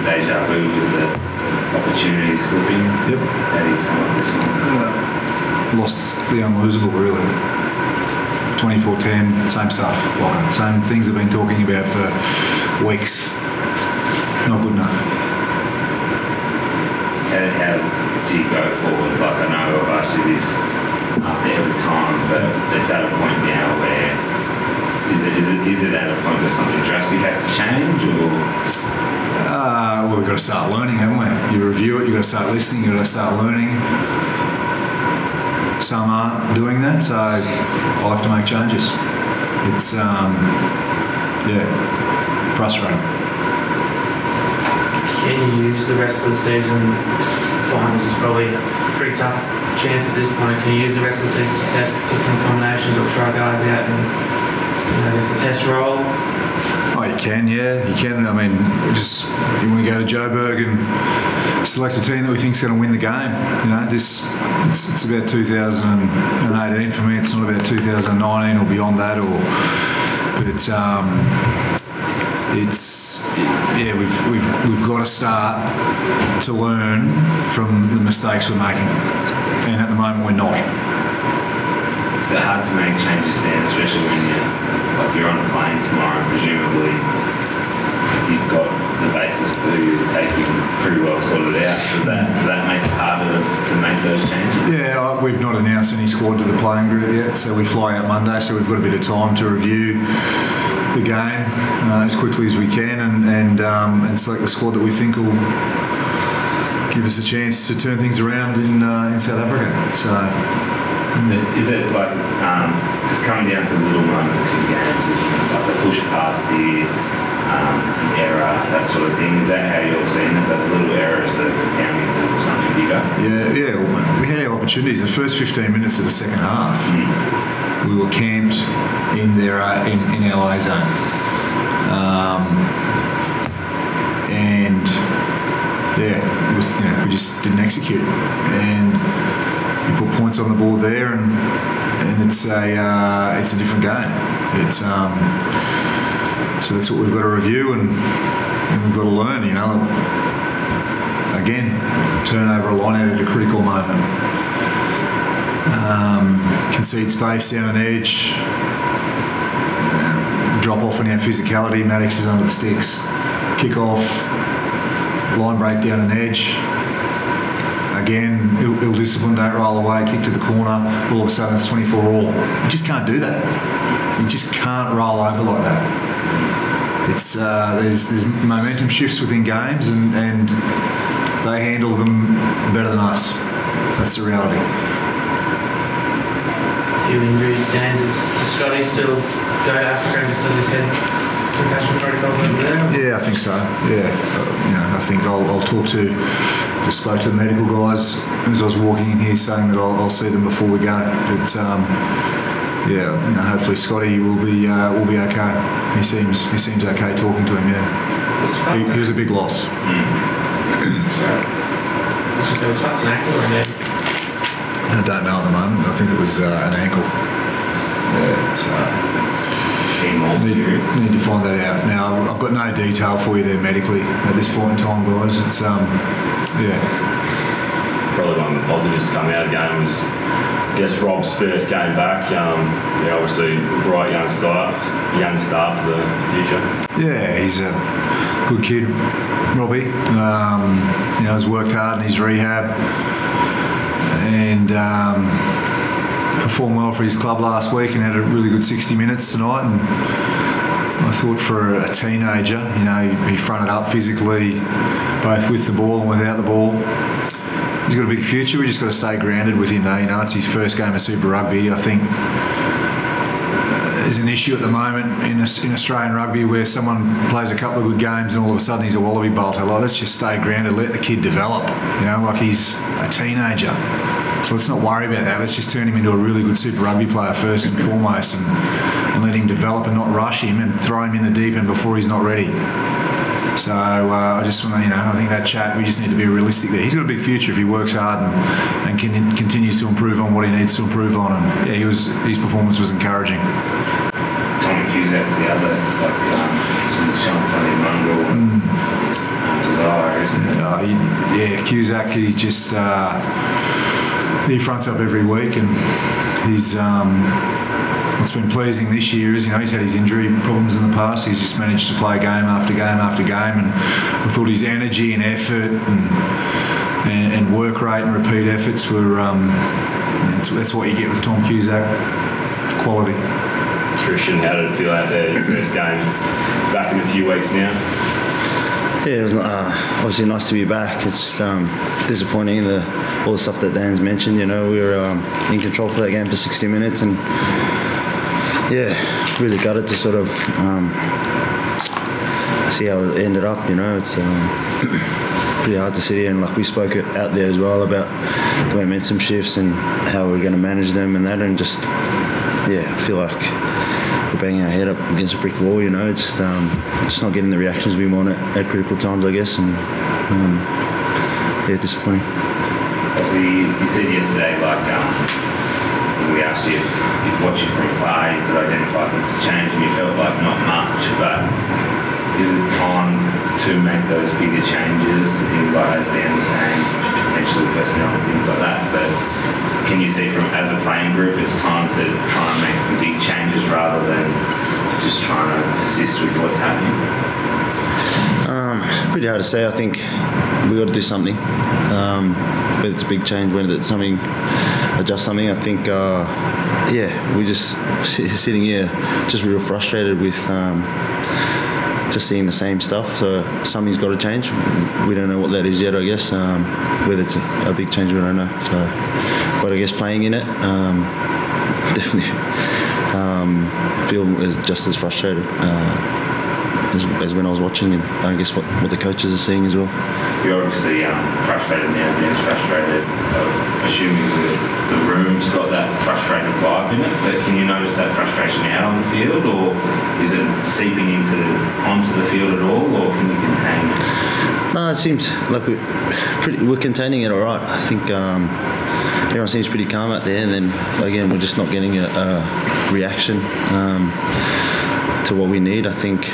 deja vu with the opportunity slipping. Yep. How do you sum up this one? Lost the unlosable, really. 24-10, same stuff. Same things I've been talking about for weeks. Not good enough. How do you go forward? Like, I know I've asked you this after every time, but it's at a point now where is it at a point where something drastic has to change, or? Well, we've got to start learning, haven't we? You review it, you've got to start listening, you've got to start learning. Some aren't doing that, so I'll have to make changes. It's, frustrating. Can you use the rest of the season? Finals is probably a pretty tough chance at this point. Can you use the rest of the season to test different combinations or try guys out and it's a test role? Oh, you can, yeah. You can. I mean, you want to go to Joburg and select a team that we think is going to win the game. You know, it's about 2018 for me. It's not about 2019 or beyond that. We've got to start to learn from the mistakes we're making, and at the moment we're not. Is it hard to make changes then, especially when you're on a plane tomorrow and presumably you've got the basis of who you're taking pretty well sorted out? Does that make it harder to make those changes? Yeah, we've not announced any squad to the playing group yet, so we fly out Monday, so we've got a bit of time to review the game as quickly as we can and select the squad that we think will give us a chance to turn things around in South Africa. So, is it like it's coming down to little moments in games, isn't it? Like the push past here, an error, that sort of thing? Is that how you're seeing it? Those little errors that are compounding to something bigger? Yeah. We had our opportunities. The first 15 minutes of the second half, we were camped in their in our A zone, and it was, we just didn't execute, and you put points on the board there, and it's a different game. It's so that's what we've got to review, and we've got to learn. Again, turnover a line out at a critical moment. Concede space down an edge, drop off in our physicality. Maddox is under the sticks. Kick off, line break down an edge. Again, ill discipline, don't roll away, kick to the corner. All of a sudden it's 24 all. You just can't do that. You just can't roll over like that. It's there's momentum shifts within games, and they handle them better than us. That's the reality. Few injuries, Dan. Does Scotty still go to Africa and just does his head concussion protocols over there? Yeah, I think so. Yeah, I think I'll talk to. Just spoke to the medical guys as I was walking in here, saying that I'll see them before we go. But hopefully Scotty will be okay. He seems okay talking to him. Yeah, he was a big loss. What's an ankle or an ankle? I don't know at the moment. I think it was an ankle. Yeah, so need to find that out. Now I've got no detail for you there medically at this point in time, guys. It's Probably one of the positives to come out of the game was, I guess, Rob's first game back. Obviously bright young star for the future. Yeah, he's a good kid, Robbie. He's worked hard in his rehab and performed well for his club last week and had a really good 60 minutes tonight. And I thought for a teenager, he fronted up physically, both with the ball and without the ball. He's got a big future. We just got to stay grounded with him. It's his first game of Super Rugby. I think there's an issue at the moment in Australian rugby where someone plays a couple of good games and all of a sudden he's a wallaby bolt. Let's just stay grounded, let the kid develop. Like he's a teenager. So let's not worry about that. Let's just turn him into a really good Super Rugby player first and foremost, and let him develop and not rush him and throw him in the deep end before he's not ready. So I just want to, I think that chat, we just need to be realistic there. He's got a big future if he works hard and continues to improve on what he needs to improve on. And his performance was encouraging. Tommy Cusac's the other, Sean Funny Mungo and Desire. Cusack, he just he fronts up every week, and he's what's been pleasing this year is, he's had his injury problems in the past. He's just managed to play game after game after game, and I thought his energy and effort and work rate and repeat efforts were that's what you get with Tom Cusack, quality. Christian, how did it feel out there? Your first game back in a few weeks now. Yeah, it was obviously nice to be back. It's disappointing, all the stuff that Dan's mentioned. We were in control for that game for 60 minutes, and really gutted to sort of see how it ended up. It's pretty hard to sit here, and like we spoke out there as well about the momentum shifts and how we're going to manage them and that, and just I feel like we're banging our head up against a brick wall. Just not getting the reactions we want at critical times, I guess, and disappointing. Obviously, you said yesterday, when we asked you if watching from afar you could identify things to change, and you felt like not much, but is it time to make those bigger changes in, as Dan was saying, potentially personnel and things like that? But can you see as a playing group, it's time to try and make some big changes rather than just trying to persist with what's happening? Pretty hard to say. I think we got to do something. Whether it's a big change, whether it's something, adjust something. I think, we're just sitting here just real frustrated with just seeing the same stuff. So something's got to change. We don't know what that is yet, I guess. Whether it's a big change, we don't know. So, but I guess playing in it, definitely feel just as frustrated as when I was watching, and I guess what the coaches are seeing as well. You're obviously frustrated now, Dan's frustrated. Assuming the room's got that frustrated vibe in it, but can you notice that frustration out on the field, or is it seeping onto the field at all, or can you contain it? No, it seems like we're containing it all right. I think everyone seems pretty calm out there, and then again we're just not getting a reaction to what we need. I think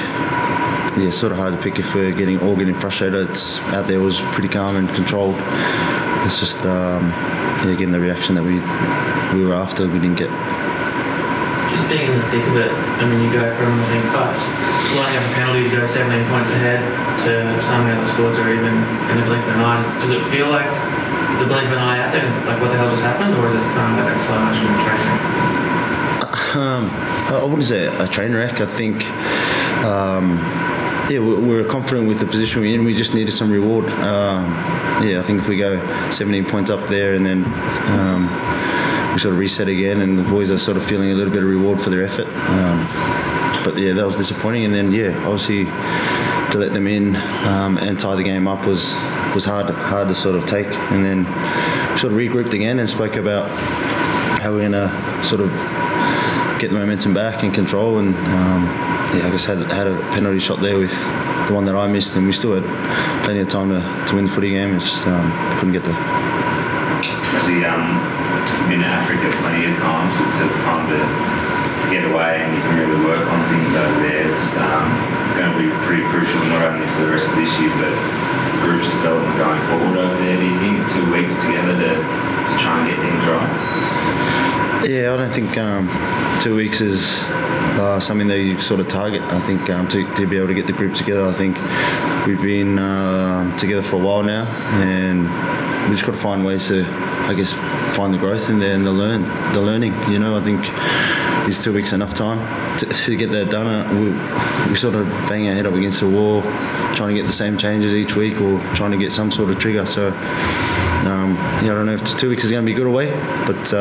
it's sort of hard to pick if we're getting frustrated. It's out there was pretty calm and controlled. It's just getting the reaction that we were after, we didn't get. Just being in the thick of it, you go from lining up a penalty to go 17 points ahead to some of the scores are even in the blink of an eye. Does it feel like the blink of an eye out there, like what the hell just happened, or is it kind of like that slow motion of training? I wouldn't say a train wreck. I think we're confident with the position we're in. We just needed some reward. I think if we go 17 points up there and then we sort of reset again, and the boys are sort of feeling a little bit of reward for their effort. But that was disappointing. And then obviously to let them in and tie the game up was hard to sort of take. And then sort of regrouped again and spoke about how we're going to sort of get the momentum back and control, and I guess had a penalty shot there with the one that I missed, and we still had plenty of time to win the footy game. It's just couldn't get there. Actually, been to Africa plenty of times. It's a time to get away, and you can really work on things over there. It's going to be pretty crucial, not only for the rest of this year, but groups development going forward over there. Do you think 2 weeks together to try and get things right? Yeah, I don't think 2 weeks is something that you sort of target. I think to be able to get the group together, I think we've been together for a while now, and we just got to find ways to, I guess, find the growth in there and the learning. I think is 2 weeks enough time to get that done. We sort of bang our head up against the wall, trying to get the same changes each week or trying to get some sort of trigger. So I don't know if 2 weeks is going to be good away, but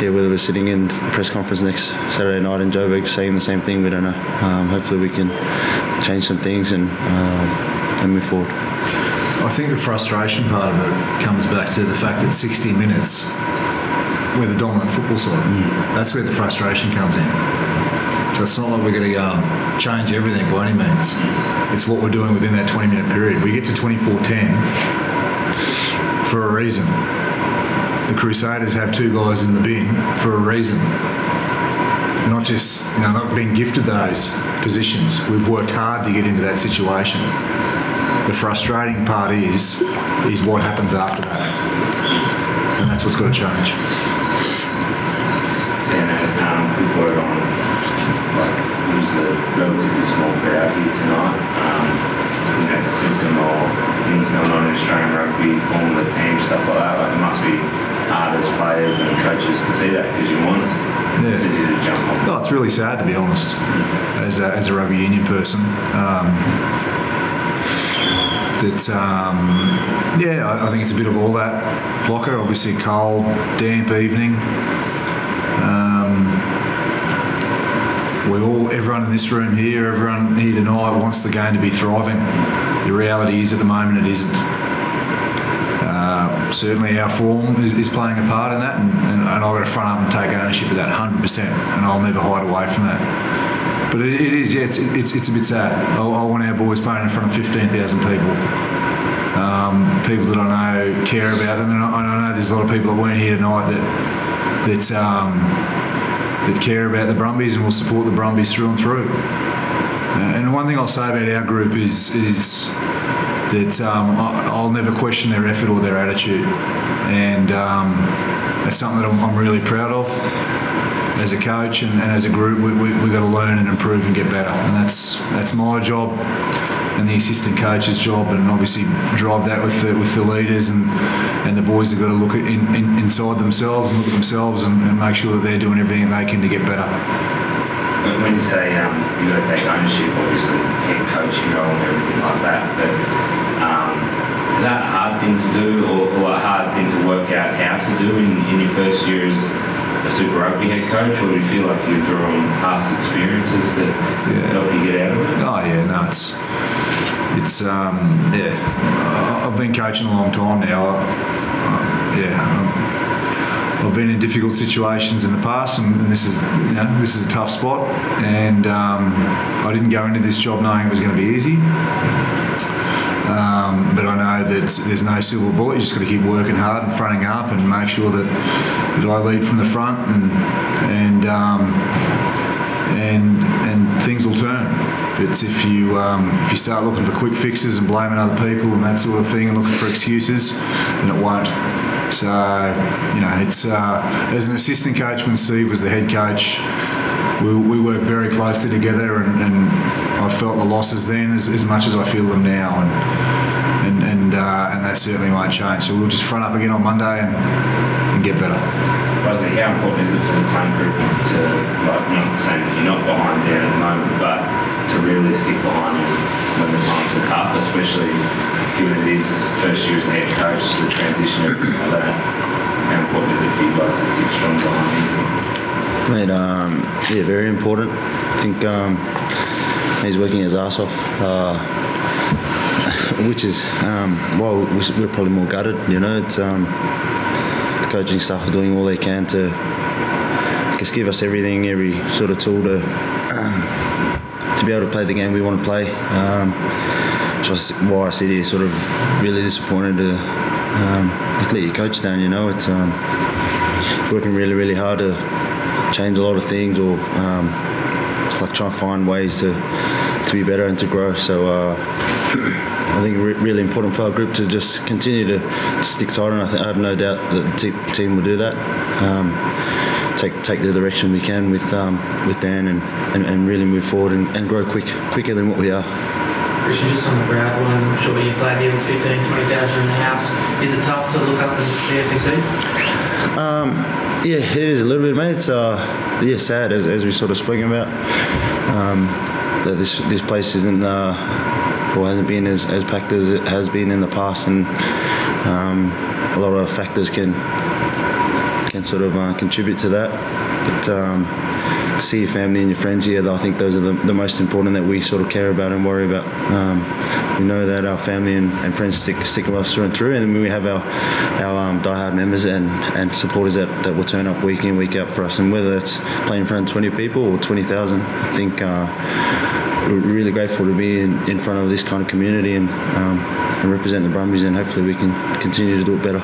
whether we're sitting in the press conference next Saturday night in Joburg saying the same thing, we don't know. Hopefully we can change some things and move forward. I think the frustration part of it comes back to the fact that 60 minutes we're the dominant football side. That's where the frustration comes in. So it's not like we're going to change everything by any means. It's what we're doing within that 20-minute period. We get to 24-10 for a reason. The Crusaders have 2 guys in the bin for a reason. They're not just not being gifted those positions. We've worked hard to get into that situation. The frustrating part is what happens after that, and that's what's got to change. Good word on it was a relatively small crowd here tonight. I think that's a symptom of things going on in Australian rugby, forming the team, stuff like that. Like, it must be hard as players and coaches to see that because you want the city to jump on. Oh, it's really sad, to be honest, as a rugby union person. I think it's a bit of all that. Blocker, obviously cold, damp evening. Everyone in this room here, everyone here tonight wants the game to be thriving. The reality is, at the moment, it isn't. Certainly our form is playing a part in that, and I've got to front up and take ownership of that 100%, and I'll never hide away from that. But it is, yeah, it's a bit sad. I want our boys playing in front of 15,000 people. People that I know care about them, and I know there's a lot of people that weren't here tonight that care about the Brumbies and will support the Brumbies through and through. And one thing I'll say about our group is that I'll never question their effort or their attitude, and that's something that I'm really proud of as a coach, and as a group we've got to learn and improve and get better, and that's my job and the assistant coach's job, and obviously drive that with the leaders and the boys have got to look inside themselves and look at themselves and make sure that they're doing everything they can to get better. When you say you've got to take ownership, obviously head coaching role and everything like that, but is that a hard thing to do, or a hard thing to work out how to do in your first year as a Super Rugby head coach, or do you feel like you're drawing past experiences that help you get out of it? Oh yeah, no, I've been coaching a long time now. I've been in difficult situations in the past, and this is a tough spot. And I didn't go into this job knowing it was going to be easy. But I know that there's no silver bullet. You just got to keep working hard and fronting up and make sure that I lead from the front, and things will turn. But if you start looking for quick fixes and blaming other people and that sort of thing and looking for excuses, then it won't. So, it's as an assistant coach, when Steve was the head coach, we worked very closely together, and I felt the losses then as much as I feel them now, and that certainly won't change. So we'll just front up again on Monday and get better. Rosie, how important is it for the playing group to, like, not saying that you're not behind Dan at the moment, but to really stick behind him when the times are tough, especially given it is first year as a head coach, the transition, everything like that? How important is it for you guys to stick strong behind him? Mate, very important. I think he's working his ass off, which is we're probably more gutted. It's the coaching staff are doing all they can to just give us everything, every sort of tool to be able to play the game we want to play. Just why I sit here sort of really disappointed to let your coach down. It's working really, really hard to change a lot of things, or try and find ways to be better and to grow. So I think really important for our group to just continue to stick tight, and I have no doubt that the team will do that. Take the direction we can with Dan and really move forward and grow quicker than what we are. Christian, just on the crowd one, I'm sure you played here with 15,000, 20,000 in the house. Is it tough to look up and see empty seats? Yeah, it is a little bit, mate. It's sad as we sort of spoken about. That this place isn't or hasn't been as packed as it has been in the past, and a lot of factors can sort of contribute to that. But to see your family and your friends here, I think those are the most important that we sort of care about and worry about. We know that our family and friends stick with us through and through, and then we have our diehard members and supporters that will turn up week in, week out for us. And whether it's playing in front of 20 people or 20,000, I think we're really grateful to be in front of this kind of community and represent the Brumbies, and hopefully we can continue to do it better.